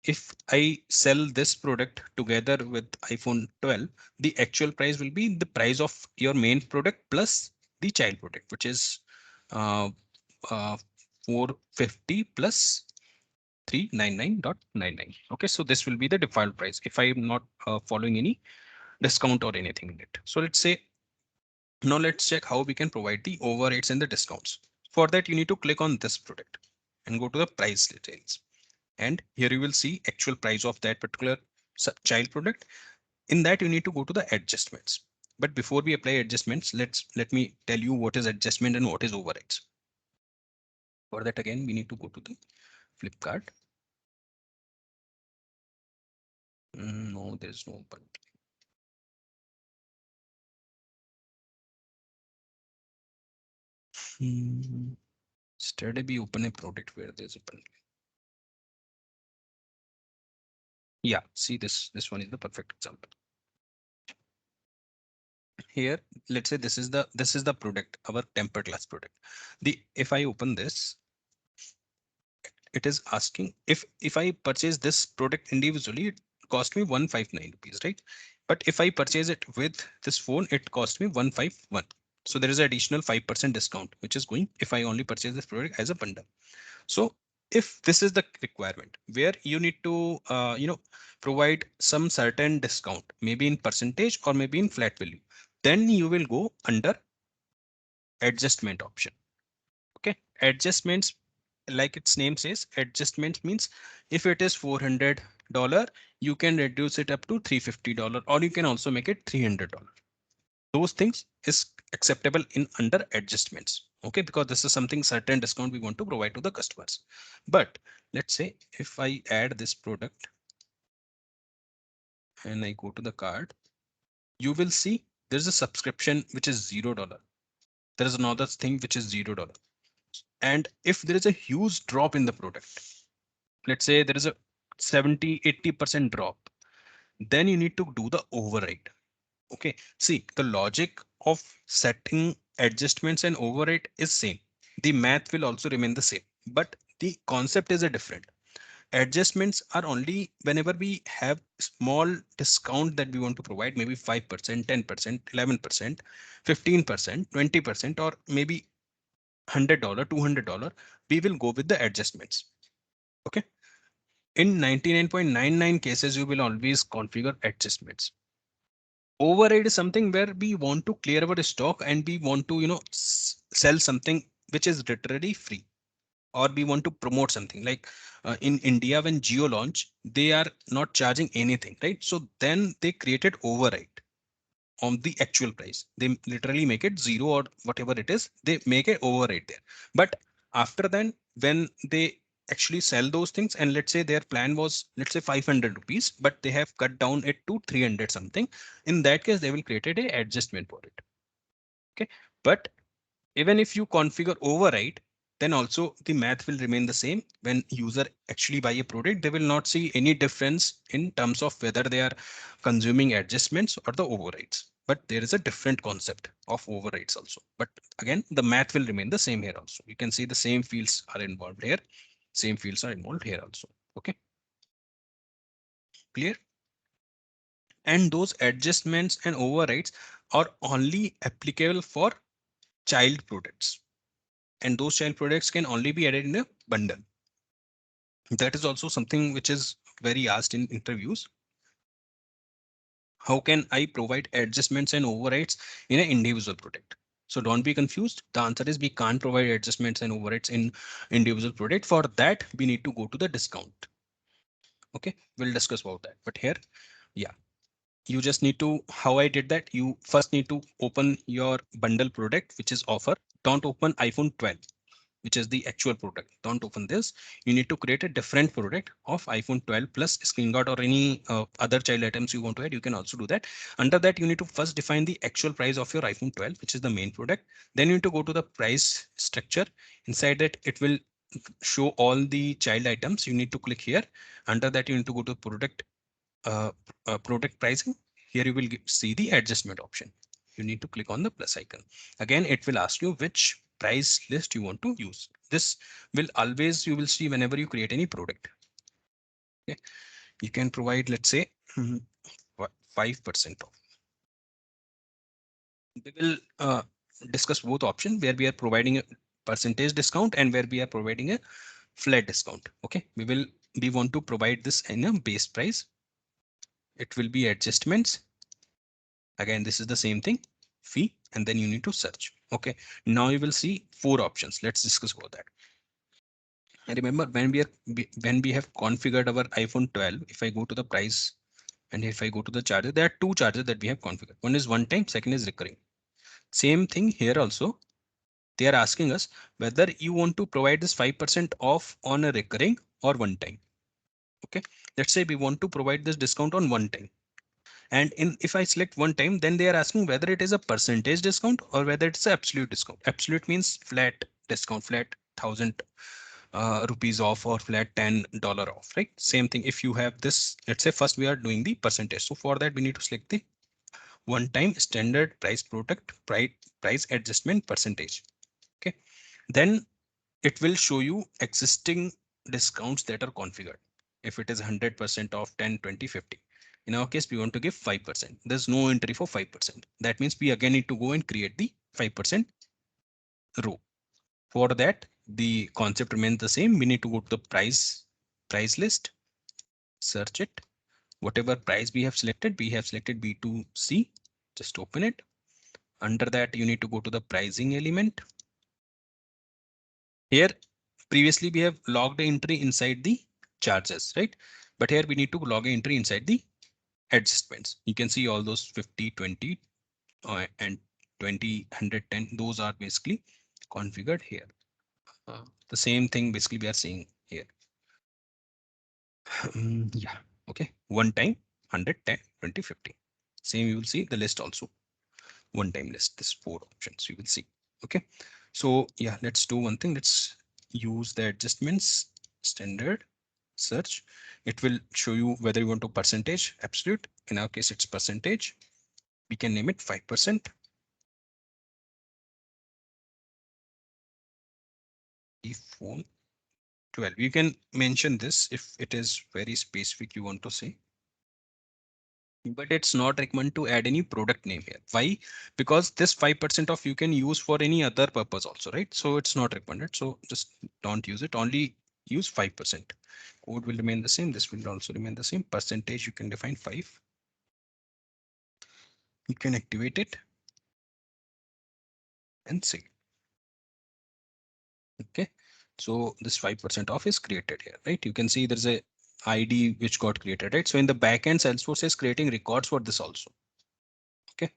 A: if I sell this product together with iPhone 12, the actual price will be the price of your main product plus the child product, which is uh, uh, 450 plus 399.99. Okay, so this will be the default price if I am not following any discount or anything in it. So let's say now let's check how we can provide the overrates and the discounts. For that, you need to click on this product and go to the price details. And here you will see actual price of that particular child product. In that, you need to go to the adjustments. But before we apply adjustments, let me tell you what is adjustment and what is overrides. For that, again, we need to go to the Flipkart. No, there's no button. Yesterday we open a product where there's a bundle. Yeah, see this one is the perfect example. Here, let's say this is the product, our tempered glass product. If I open this, it is asking if I purchase this product individually, it cost me 159 rupees, right? But if I purchase it with this phone, it cost me 151. So there is an additional 5% discount, which is going if I only purchase this product as a bundle. So if this is the requirement where you need to provide some certain discount, maybe in percentage or maybe in flat value, then you will go under adjustment option. Okay, adjustments, like its name says, adjustment means if it is $400, you can reduce it up to $350, or you can also make it $300. Those things is acceptable in under adjustments. Okay, because this is something certain discount we want to provide to the customers. But let's say if I add this product and I go to the card, you will see there's a subscription which is $0. There is another thing which is $0. And if there is a huge drop in the product, let's say there is a 70-80% drop, then you need to do the override. Okay, see, the logic of setting adjustments and override is same. The math will also remain the same, but the concept is a different. Adjustments are only whenever we have small discount that we want to provide, maybe 5%, 10%, 11%, 15%, 20%, or maybe $100, $200, we will go with the adjustments. Okay. In 99.99 cases, you will always configure adjustments. Override is something where we want to clear our stock and we want to, sell something which is literally free, or we want to promote something like in India, when Jio launch, they are not charging anything, right? So then they created override on the actual price. They literally make it zero or whatever it is. They make it override there. But after then, when they actually sell those things, and let's say their plan was, let's say 500 rupees, but they have cut down it to 300 something. In that case, they will create a adjustment for it. Okay. But even if you configure override, then also the math will remain the same. When user actually buy a product, they will not see any difference in terms of whether they are consuming adjustments or the overrides. But there is a different concept of overrides also. But again, the math will remain the same here also. You can see the same fields are involved here. Same fields are involved here also. Okay, clear? And those adjustments and overrides are only applicable for child products. And those child products can only be added in a bundle. That is also something which is very asked in interviews. How can I provide adjustments and overrides in an individual product? So don't be confused. The answer is we can't provide adjustments and overrides in individual product. For that, we need to go to the discount. Okay, we'll discuss about that. But here, yeah, you just need to, how I did that, you first need to open your bundle product, which is offer. Don't open iPhone 12, which is the actual product. Don't open this. You need to create a different product of iPhone 12 plus screen guard or any other child items you want to add. You can also do that. Under that, you need to first define the actual price of your iPhone 12, which is the main product. Then you need to go to the price structure. Inside that, it will show all the child items. You need to click here. Under that, you need to go to uh, product pricing. Here you will see the adjustment option. You need to click on the plus icon. Again, it will ask you which price list you want to use. This will always, you will see whenever you create any product. Okay. You can provide, let's say, 5% off. We will discuss both options where we are providing a percentage discount and where we are providing a flat discount. Okay, we want to provide this in a base price. It will be adjustments. Again, this is the same thing, fee, and then you need to search. Okay, now you will see 4 options. Let's discuss about that. And remember, when we have configured our iPhone 12, if I go to the price and if I go to the charger, there are 2 charges that we have configured. One is one time, second is recurring. Same thing here also. They are asking us whether you want to provide this 5% off on a recurring or one time. Okay, let's say we want to provide this discount on one time. And if I select one time, then they are asking whether it is a percentage discount or whether it's an absolute discount. Absolute means flat discount, flat 1,000 rupees off or flat $10 off, right? Same thing. If you have this, let's say first we are doing the percentage. So for that, we need to select the one time standard price product price adjustment percentage. Okay. Then it will show you existing discounts that are configured. If it is 100% off 10, 20, 50. In our case, we want to give 5%. There's no entry for 5%. That means we again need to go and create the 5% row. For that, the concept remains the same. We need to go to the price list, search it. Whatever price we have selected B2C. Just open it. Under that, you need to go to the pricing element. Here, previously we have logged the entry inside the charges, right? But here we need to log an entry inside the adjustments. You can see all those 50, 20 and 20, 110. Those are basically configured here. The same thing basically we are seeing here. Yeah, okay. One time, 100, 10, 20, 50. Same, you will see the list also. One time list, this 4 options you will see. Okay, so yeah, let's do one thing. Let's use the adjustments standard search. It will show you whether you want to percentage, absolute. In our case, it's percentage. We can name it 5%. iPhone 12. You can mention this if it is very specific you want to say. But it's not recommended to add any product name here. Why? Because this 5% off you can use for any other purpose also, right? So it's not recommended. So just don't use it. Only use 5%. Code will remain the same. This will also remain the same. Percentage you can define 5. You can activate it and see. Okay. So this 5% off is created here, right? You can see there's a ID which got created, right? So in the backend, Salesforce is creating records for this also. Okay.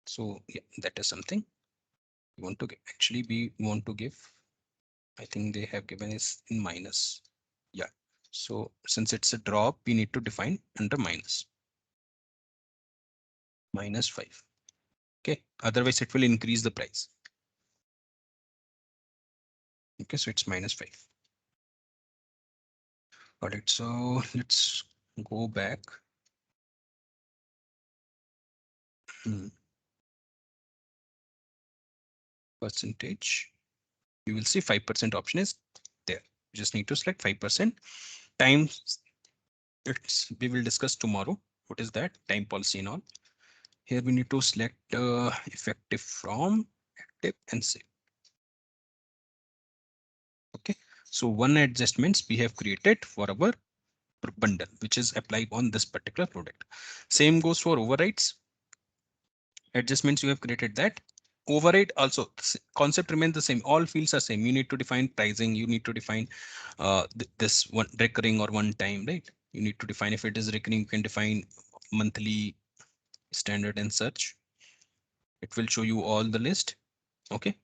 A: So yeah, that is something we want to get. Actually, we want to give, I think they have given is in minus. Yeah. So since it's a drop, we need to define under -5. Okay. Otherwise, it will increase the price. Okay, so it's -5. Got it. So let's go back. Hmm. Percentage. You will see 5% option is there. You just need to select 5% times. We will discuss tomorrow. What is that time policy and all? Here we need to select effective from active and save. Okay, so one adjustments we have created for our bundle, which is applied on this particular product. Same goes for overrides. Adjustments you have created that. Override also concept remains the same. All fields are same. You need to define pricing. You need to define this one recurring or one time, right? You need to define if it is recurring. You can define monthly, standard, and such. It will show you all the list. Okay.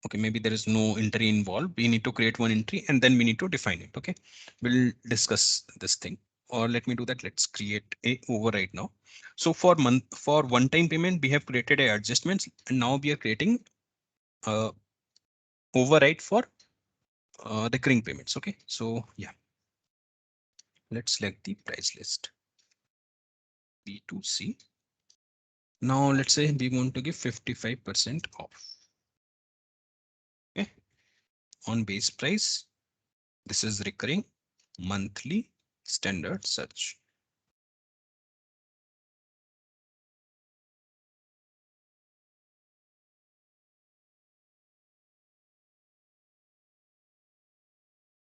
A: Okay, maybe there is no entry involved. We need to create one entry and then we need to define it. Okay, we'll discuss this thing, or let me do that. Let's create a override now. So for one time payment, we have created a adjustments, and now we are creating override for recurring payments. Okay, so yeah, let's select the price list B2C. Now let's say we want to give 55% off. Okay, on base price. This is recurring, monthly, standard, such.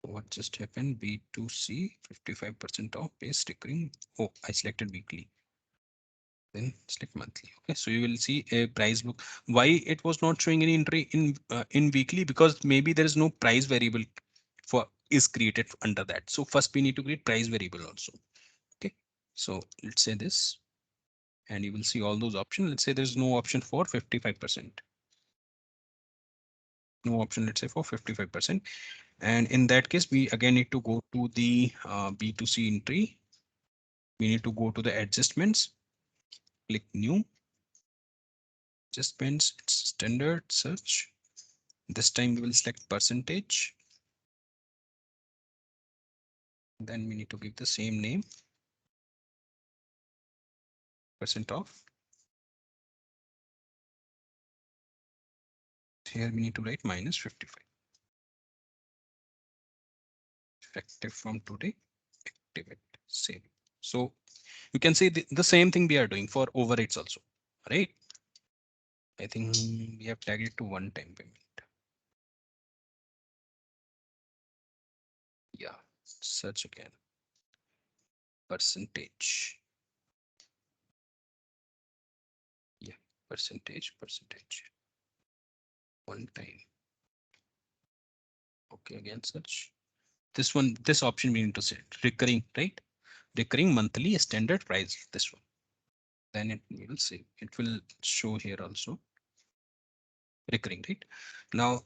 A: What just happened? B2C 55% off base recurring. Oh, I selected weekly. Then select monthly. Okay, so you will see a price book. Why it was not showing any entry in weekly? Because maybe there is no price variable for is created under that. So first we need to create price variable also. Okay, so let's say this, and you will see all those options. Let's say there's no option for 55%. No option, let's say, for 55%. And in that case, we again need to go to the B2C entry. We need to go to the adjustments, click new adjustments, it's standard search. This time we will select percentage. Then we need to give the same name, percent off. Here we need to write -55. Effective from today, activate, save. So you can see the same thing we are doing for overrides also, right? I think we have tagged it to one time payment. Yeah, search again. Percentage. Yeah, percentage. One time. Okay, again search. This one, this option we need to set recurring, right? Recurring monthly standard price. This one. Then it will say it will show here also. Recurring, right? Now,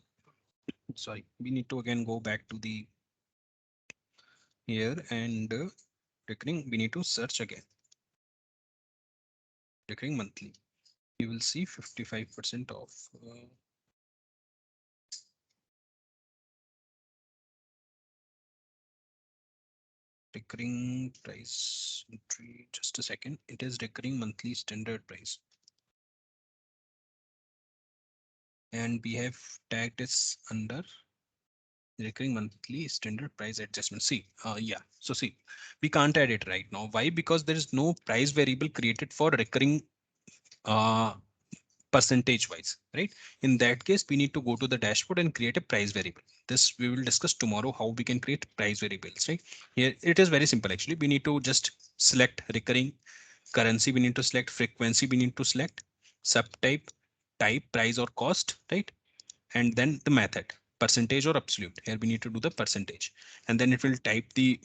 A: sorry, we need to again go back to the here and recurring. We need to search again. Recurring monthly. You will see 55% off. Recurring price entry. Just a second. It is recurring monthly standard price. And we have tagged this under recurring monthly standard price adjustment. See, yeah. So see, we can't add it right now. Why? Because there is no price variable created for recurring percentage wise, right? In that case, we need to go to the dashboard and create a price variable. This we will discuss tomorrow, how we can create price variables, right? Here it is very simple. Actually, we need to just select recurring currency. We need to select frequency. We need to select subtype, type, price or cost, right? And then the method, percentage or absolute. Here we need to do the percentage, and then it will type the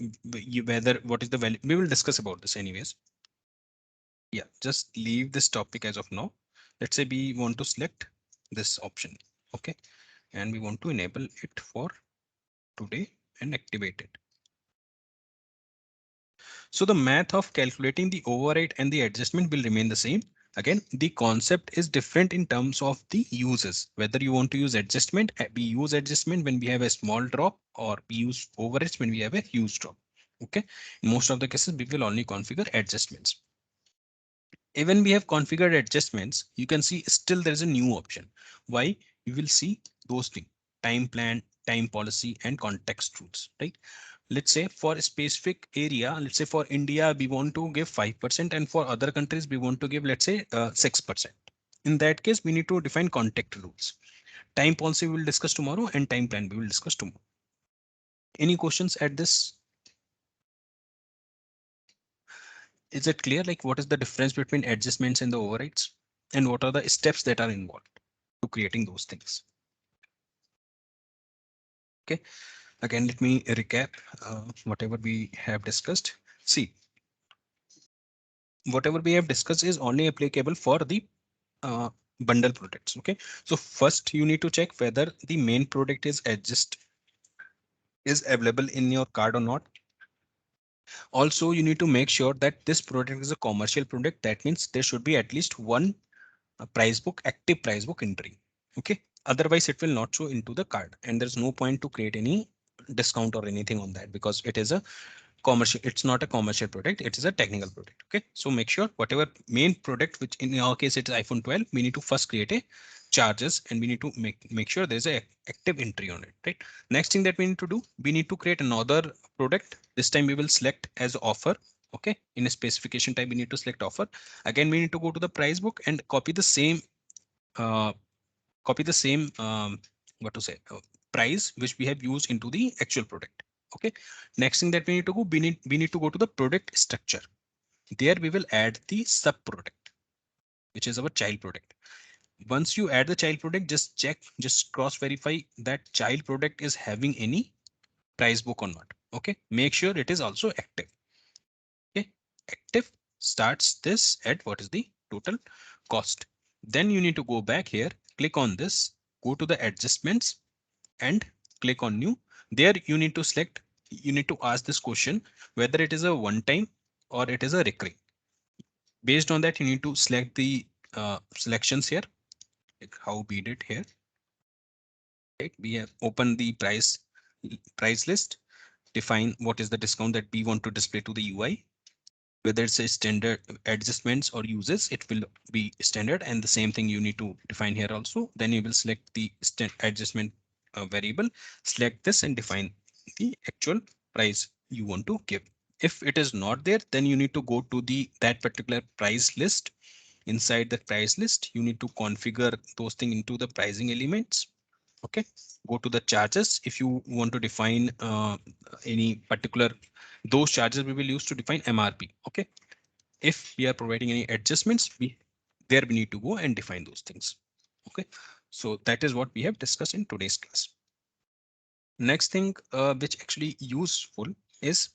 A: whether what is the value. We will discuss about this anyways. Yeah, just leave this topic as of now. Let's say we want to select this option. Okay, and we want to enable it for today and activate it. So the math of calculating the override and the adjustment will remain the same. Again, the concept is different in terms of the uses, whether you want to use adjustment. We use adjustment when we have a small drop, or we use overage when we have a huge drop. Okay, in most of the cases we will only configure adjustments. Even we have configured adjustments, you can see still there is a new option. Why? You will see those things: time plan, time policy, and context rules, right? Let's say for a specific area, let's say for India, we want to give 5%, and for other countries, we want to give, let's say, 6%. In that case, we need to define context rules. Time policy we will discuss tomorrow, and time plan we will discuss tomorrow. Any questions at this? Is it clear? Like, what is the difference between adjustments and the overrides? And what are the steps that are involved to creating those things? Okay, again, let me recap whatever we have discussed. See, whatever we have discussed is only applicable for the uh, bundle products. Okay, so first you need to check whether the main product is available in your card or not. Also, you need to make sure that this product is a commercial product. That means there should be at least one active price book entry. Okay, otherwise it will not show into the card, and there's no point to create any discount or anything on that, because it is a commercial, it's not a commercial product, it is a technical product. Okay, so make sure whatever main product, which in our case it is iPhone 12, we need to first create a charges, and we need to make sure there's a active entry on it, right? Next thing that we need to do, we need to create another product. This time we will select as offer. Okay, in a specification type we need to select offer. Again, we need to go to the price book and uh, copy the same what to say price which we have used into the actual product. Okay, next thing that we need to go, we need to go to the product structure. There we will add the sub product, which is our child product. Once you add the child product, just check, just cross verify that child product is having any price book or not. Okay, make sure it is also active. Okay, active starts this at what is the total cost. Then you need to go back here, click on this, go to the adjustments, and click on new. There you need to select, you need to ask this question whether it is a one time or it is a recurring. Based on that, you need to select the selections here, like how we did here. Right, we have opened the price list, define what is the discount that we want to display to the UI. Whether it's a standard adjustments or uses, it will be standard, and the same thing you need to define here also. Then you will select the adjustment variable, select this, and define the actual price you want to give. If it is not there, then you need to go to the that particular price list. Inside the price list, you need to configure those things into the pricing elements. Okay, go to the charges. If you want to define any particular, those charges we will use to define MRP. Okay, if we are providing any adjustments, we need to go and define those things. Okay, so that is what we have discussed in today's class. Next thing which actually useful is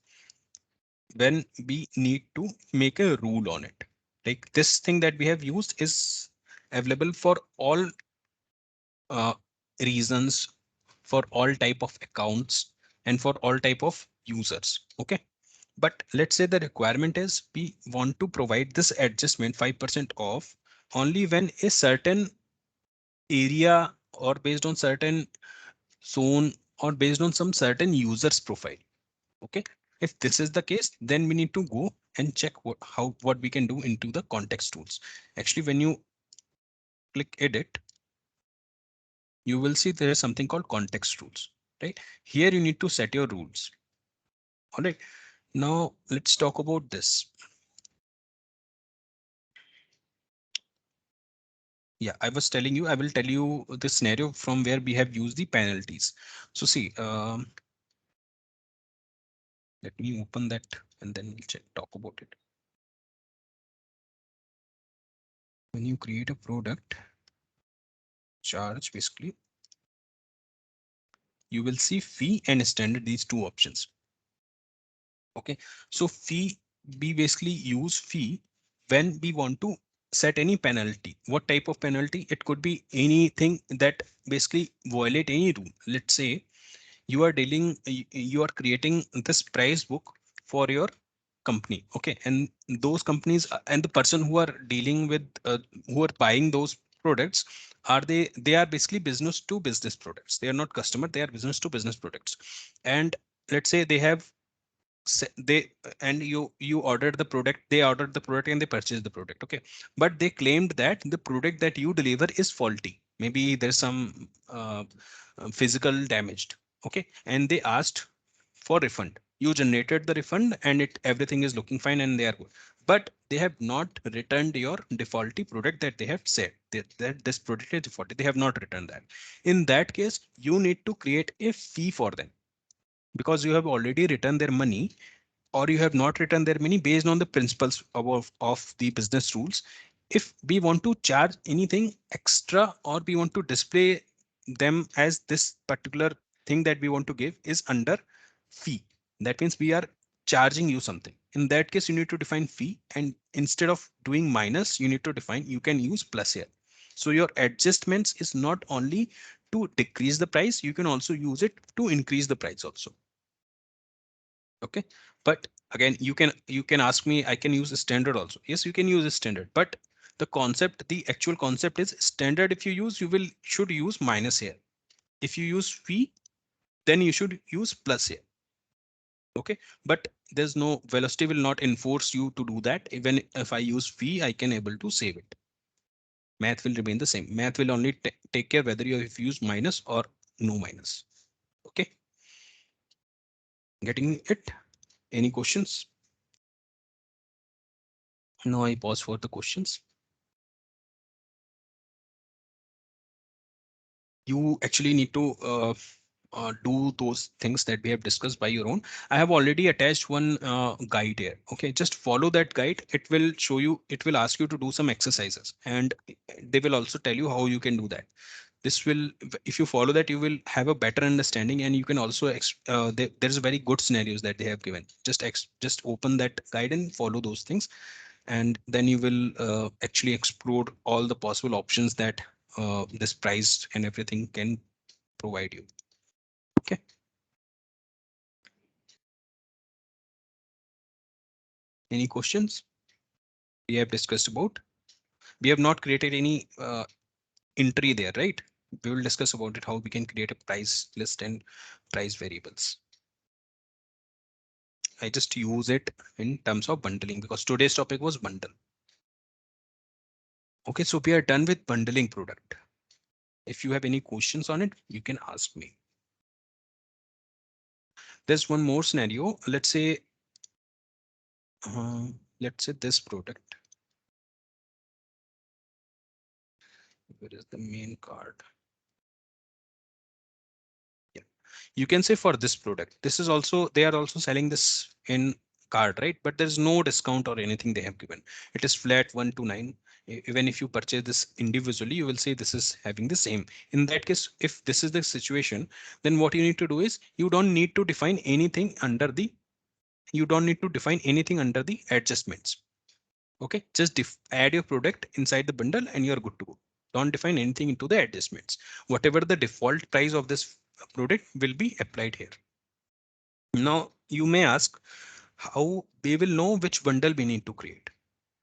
A: when we need to make a rule on it. Like this thing that we have used is available for all uh, reasons, for all type of accounts, and for all type of users. Okay, but let's say the requirement is we want to provide this adjustment 5% off only when a certain area, or based on certain zone, or based on some certain users profile. Okay, if this is the case, then we need to go and check what we can do into the context tools. Actually, when you click edit, you will see there is something called context rules, right? Here you need to set your rules. All right, now let's talk about this. Yeah, I was telling you, I will tell you the scenario from where we have used the penalties. So see, let me open that and then we'll talk about it. When you create a product charge, basically, you will see fee and standard, these two options. Okay, so fee, we basically use fee when we want to set any penalty. What type of penalty? It could be anything that basically violate any rule. Let's say you are creating this price book for your company. Okay, and those companies and the person who are dealing with who are buying those products are they are basically business to business products. They are not customer, they are business to business products. And let's say they have they and you ordered the product, they ordered the product and they purchased the product. Okay, but they claimed that the product that you deliver is faulty, maybe there's some physical damaged. Okay, and they asked for refund. You generated the refund and it everything is looking fine and they are good, but they have not returned your defaulty product that they have said that this product is defaulty. They have not returned that. In that case, you need to create a fee for them because you have already returned their money, or you have not returned their money based on the principles of the business rules. If we want to charge anything extra or we want to display them as this particular thing that we want to give is under fee, that means we are charging you something. In that case, you need to define fee, and instead of doing minus, you need to define, you can use plus here. So your adjustments is not only to decrease the price, you can also use it to increase the price also. Okay, but again, you can ask me, I can use a standard also. Yes, you can use a standard, but the actual concept is standard. If you use, you will should use minus here. If you use fee, then you should use plus here. Okay, but there's no velocity will not enforce you to do that. Even if I use fee, I can able to save it. Math will remain the same. Math will only take care whether you if you use minus or no minus. Okay, getting it? Any questions? Now I pause for the questions. You actually need to do those things that we have discussed by your own. I have already attached one guide here. Okay, just follow that guide. It will show you, it will ask you to do some exercises, and they will also tell you how you can do that. This will, if you follow that, you will have a better understanding, and you can also there's very good scenarios that they have given. Just open that guide and follow those things, and then you will actually explore all the possible options that this price and everything can provide you. Okay. Any questions? We have discussed about. We have not created any entry there, right? We will discuss about it, how we can create a price list and price variables. I just use it in terms of bundling because today's topic was bundle. Okay, so we are done with bundling product. If you have any questions on it, you can ask me. There's one more scenario. Let's say this product. Where is the main card? Yeah, you can say for this product, this is also, they are also selling this in card, right? But there's no discount or anything they have given. It is flat 129. Even if you purchase this individually, you will say this is having the same. In that case, if this is the situation, then what you need to do is you don't need to define anything under the adjustments. Okay, just add your product inside the bundle and you're good to go. Don't define anything into the adjustments. Whatever the default price of this product will be applied here. Now you may ask how we will know which bundle we need to create,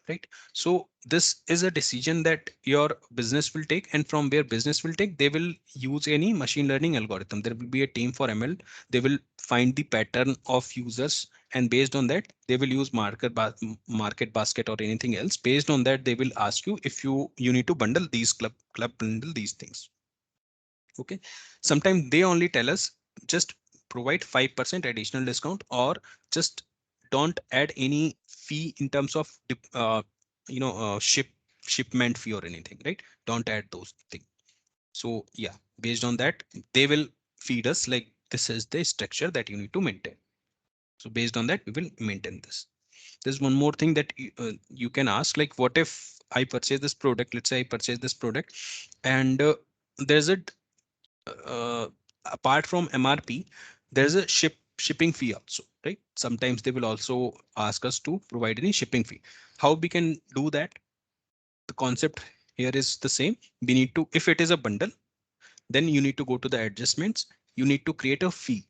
A: right? So this is a decision that your business will take, and from where business will take, they will use any machine learning algorithm. There will be a team for ML. They will find the pattern of users, and based on that, they will use market basket or anything else. Based on that, they will ask you if you need to bundle these club bundle these things. Okay, sometimes they only tell us just provide 5% additional discount, or just don't add any fee in terms of shipment fee or anything, right? Don't add those things. So yeah, based on that, they will feed us like this is the structure that you need to maintain. So based on that, we will maintain this. There's one more thing that you can ask, like what if I purchase this product, let's say I purchase this product, and there's a apart from MRP, there's a shipping fee also, right? Sometimes they will also ask us to provide any shipping fee. How we can do that? The concept here is the same. We need to, if it is a bundle, then you need to go to the adjustments. You need to create a fee.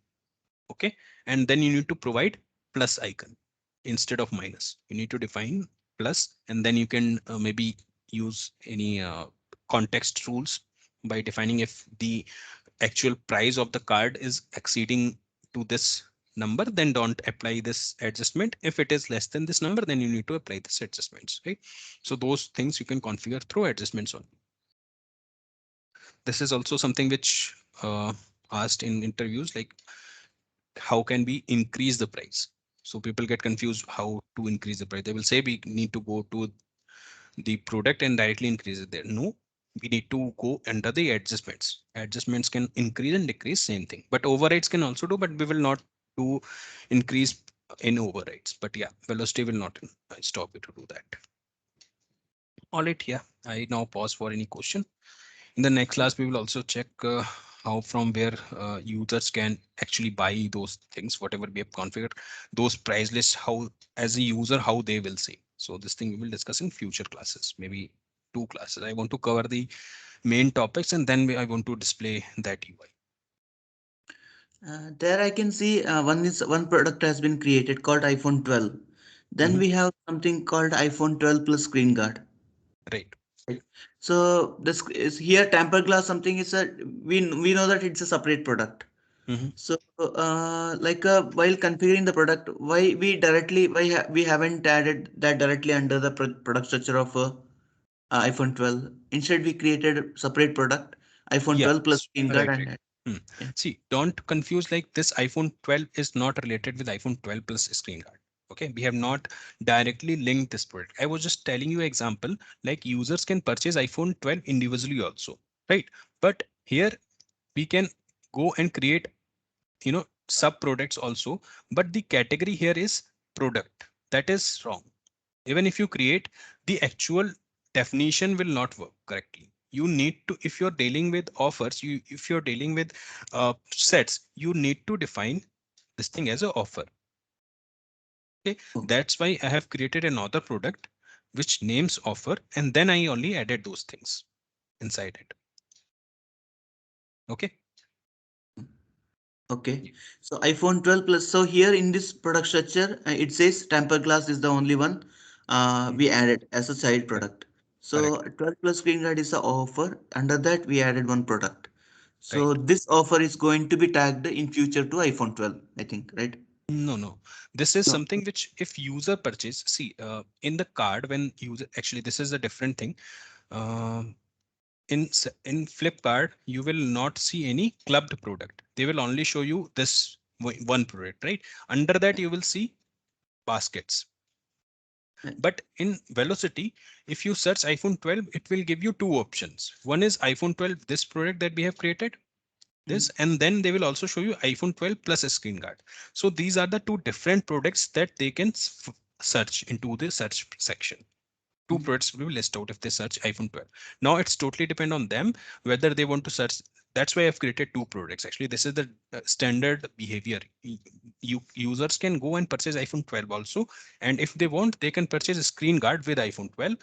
A: Okay. And then you need to provide plus icon. instead of minus. You need to define plus, and then you can maybe use any context rules by defining if the actual price of the card is exceeding to this number, then don't apply this adjustment. If it is less than this number, then you need to apply this adjustments, right? So those things you can configure through adjustments on. This is also something which asked in interviews, like how can we increase the price? So people get confused how to increase the price. They will say we need to go to the product and directly increase it there. No, we need to go under the adjustments. Adjustments can increase and decrease, same thing. But overrides can also do, but we will not do increase in overrides. But yeah, velocity will not stop you to do that. All right, yeah. I now pause for any question. In the next class, we will also check how from where users can actually buy those things, whatever we have configured, those price lists, how as a user, how they will see. So this thing we will discuss in future classes, maybe 2 classes. I want to cover the main topics and then I want to display that UI.
B: There I can see one product has been created called iPhone 12. Then
A: Mhm.
B: we have something called iPhone 12 plus screen guard.
A: Right.
B: Right. So this is here tempered glass something is a we know that it's a separate product.
A: Mhm.
B: So while configuring the product, why we directly we haven't added that directly under the product structure of iPhone 12. Instead, we created separate product iPhone
A: Yeah,
B: 12 plus screen guard
A: right,
B: and
A: right. Hmm. See, don't confuse, like this iPhone 12 is not related with iPhone 12 plus screen guard. Okay, we have not directly linked this product. I was just telling you example, like users can purchase iPhone 12 individually also, right? But here we can go and create, sub products also, but the category here is product. That is wrong. Even if you create, the actual definition will not work correctly. You need to, if you're dealing with offers, if you're dealing with sets, you need to define this thing as a offer. Okay,
B: Okay.
A: that's why I have created another product which names offer, and then I only added those things inside it. Okay.
B: Okay.
A: Yeah.
B: So iPhone 12 plus. So here in this product structure, it says tempered glass is the only one we
A: Mhm.
B: added as a child
A: Correct.
B: product. So
A: Correct.
B: 12 plus screen guard is the offer. Under that, we added one product. So
A: Right.
B: this offer is going to be tagged in future to iPhone 12, I think, right?
A: No, no. This is
B: No.
A: something which if user purchase, see, in the card when user, actually this is a different thing. Um, in Flipkart, you will not see any clubbed product. They will only show you this one product, right? Under that, you will see baskets.
B: Right.
A: But in Velocity, if you search iPhone 12, it will give you two options. One is iPhone 12, this product that we have created, this,
B: Mm.
A: and then they will also show you iPhone 12 plus a screen guard. So these are the two different products that they can search into the search section. Two
B: Mm.
A: products will be listed out if they search iPhone 12. Now it's totally depend on them whether they want to search. That's why I've created two products. Actually, this is the standard behavior. Users can go and purchase iPhone 12 also, and if they want, they can purchase a screen guard with iPhone 12.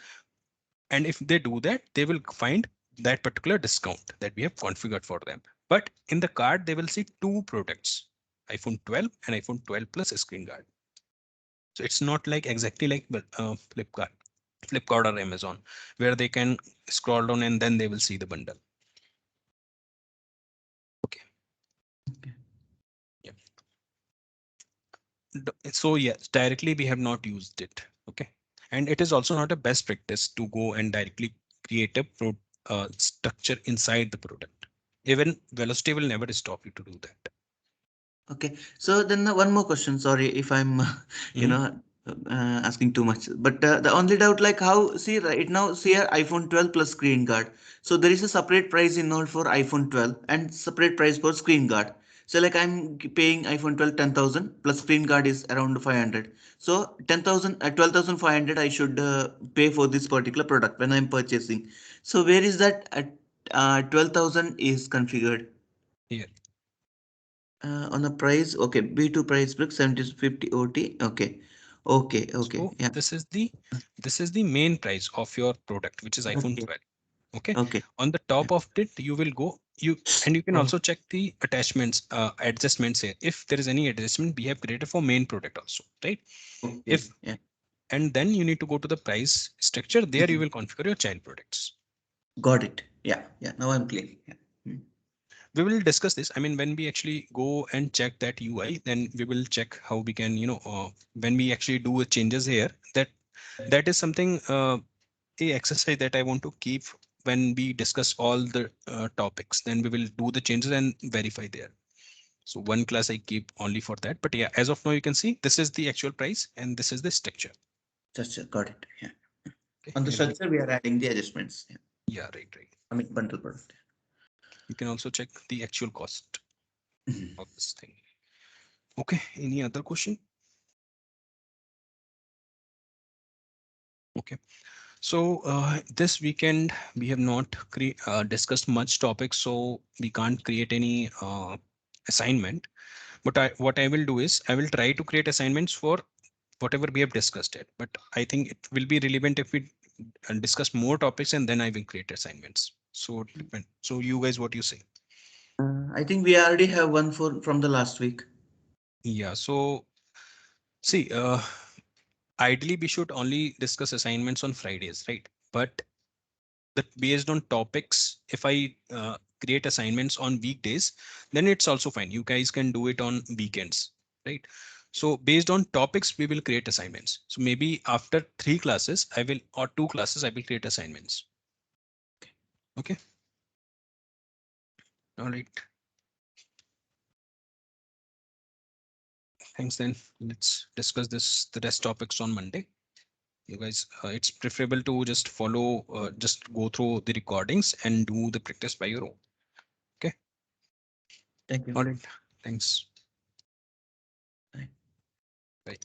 A: And if they do that, they will find that particular discount that we have configured for them. But in the card, they will see two products, iPhone 12 and iPhone 12 plus a screen guard. So it's not like exactly like Flipkart. Flipkart or Amazon, where they can scroll down and then they will see the bundle. Okay.
B: Okay.
A: Yeah. So yes, directly we have not used it. Okay. And it is also not a best practice to go and directly create a structure inside the product. Even Velocity will never stop you to do that.
B: Okay. So then one more question. Sorry if I'm, you
A: Mhm.
B: know, asking too much. But the only doubt, like how, see right now, see here iPhone 12 plus screen guard. So there is a separate price involved for iPhone 12 and separate price for screen guard. So like I'm paying iPhone 12 10,000 plus screen guard is around 500. So 10,000, 12,500 I should pay for this particular product when I'm purchasing. So where is that at 12,000 is configured?
A: Here.
B: On the price, okay, B2 price book 7050 OT. Okay. Okay, okay.
A: So
B: Yeah.
A: this is the main price of your product, which is iPhone
B: Okay.
A: 12. Okay.
B: Okay.
A: On the
B: Yeah.
A: top of it, you will go. you can
B: Oh.
A: also check the attachments, adjustments here. If there is any adjustment we have created for main product also, right?
B: Okay.
A: If
B: Yeah.
A: and then you need to go to the price structure. There you will configure your child products.
B: Got it. Yeah. Yeah. Now I'm clear. Yeah. Mm.
A: We will discuss this. I mean, when we actually go and check that UI, then we will check how we can, when we actually do changes here, that is something, a exercise that I want to keep when we discuss all the topics. Then we will do the changes and verify there. So one class I keep only for that. But yeah, as of now, you can see this is the actual price and this is the structure.
B: Structure. Got it. Yeah.
A: Okay.
B: On the structure, we are adding the adjustments. Yeah.
A: Yeah, right, right.
B: I mean, bundle product.
A: You can also check the actual cost
B: Mhm.
A: of this thing. Okay. Any other question? Okay. So this weekend we have not discussed much topics, so we can't create any assignment. But what I will do is I will try to create assignments for whatever we have discussed it. But I think it will be relevant if we discuss more topics and then I will create assignments. So depend. So you guys, what you say?
B: I think we already have one for from the last week.
A: Yeah. So see, ideally we should only discuss assignments on Fridays, right? But that based on topics, if I create assignments on weekdays, then it's also fine. You guys can do it on weekends, right? So based on topics we will create assignments. So maybe after 3 classes I will, or 2 classes I will create assignments. Okay. All right, thanks. Then let's discuss this the rest topics on Monday. You guys, it's preferable to just follow, just go through the recordings and do the practice by your own. Okay.
B: Thank you.
A: All right, thanks.